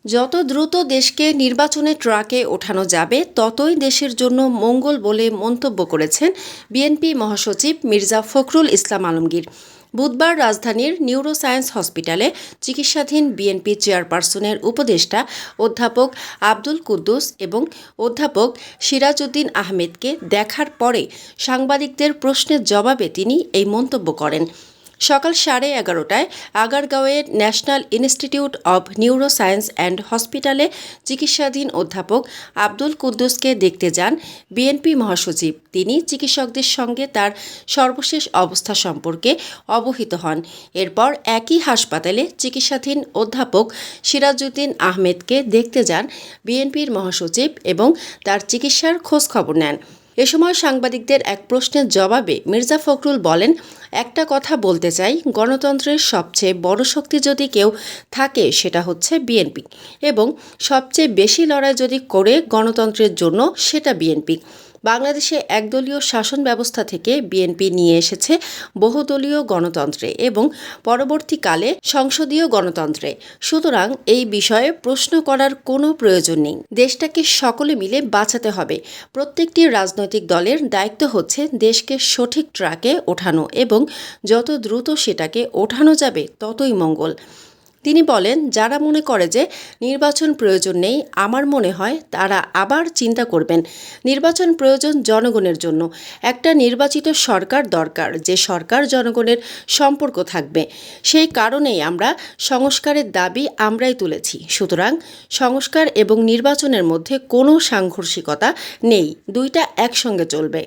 যত দ্রুত দেশকে নির্বাচনের ট্র্যাকে ওঠানো যাবে ততই দেশের জন্য মঙ্গল বলে মন্তব্য করেছেন বিএনপি মহাসচিব মির্জা ফখরুল ইসলাম আলমগীর। বুধবার রাজধানীর নিউরোসায়েন্স হসপিটালে চিকিৎসাধীন বিএনপি চেয়ারপারসনের উপদেষ্টা অধ্যাপক আব্দুল কুদ্দুস এবং অধ্যাপক সিরাজউদ্দিন আহমেদকে দেখার পরে সাংবাদিকদের প্রশ্নের জবাবে তিনি এই মন্তব্য করেন। সকাল 11:30টায় আগারগাঁওয়ের national institute of neuroscience and হসপিটালে চিকিৎসাধীন অধ্যাপক আব্দুল কুদ্দুসকে দেখতে যান বিএনপি মহাসচিব। তিনি চিকিৎসকদের সঙ্গে তার সর্বশেষ অবস্থা সম্পর্কে অবহিত হন। এরপর একই হাসপাতালে চিকিৎসাধীন অধ্যাপক সিরাজউদ্দিন আহমেদকে দেখতে যান বিএনপির মহাসচিব এবং তার চিকিৎসার খোঁজখবর নেন। এ সময় সাংবাদিকদের এক প্রশ্নের জবাবে মির্জা ফখরুল বলেন, একটা কথা বলতে চাই, গণতন্ত্রের সবচেয়ে বড় শক্তি যদি কেউ থাকে সেটা হচ্ছে বিএনপি, এবং সবচেয়ে বেশি লড়াই যদি করে গণতন্ত্রের জন্য সেটা বিএনপি। বাংলাদেশে একদলীয় শাসন ব্যবস্থা থেকে বিএনপি নিয়ে এসেছে বহুদলীয় গণতন্ত্রে এবং পরবর্তীকালে সংসদীয় গণতন্ত্রে। সুতরাং এই বিষয়ে প্রশ্ন করার কোনো প্রয়োজন নেই। দেশটাকে সকলে মিলে বাঁচাতে হবে। প্রত্যেকটি রাজনৈতিক দলের দায়িত্ব হচ্ছে দেশকে সঠিক ট্র্যাকে ওঠানো এবং যত দ্রুত সেটাকে ওঠানো যাবে ততই মঙ্গল। তিনি বলেন, যারা মনে করে যে নির্বাচন প্রয়োজন নেই, আমার মনে হয় তারা আবার চিন্তা করবেন। নির্বাচন প্রয়োজন জনগণের জন্য। একটা নির্বাচিত সরকার দরকার, যে সরকার জনগণের সম্পর্ক থাকবে। সেই কারণেই আমরা সংস্কারের দাবি আমরাই তুলেছি। সুতরাং সংস্কার এবং নির্বাচনের মধ্যে কোনো সাংঘর্ষিকতা নেই, দুইটা একসঙ্গে চলবে।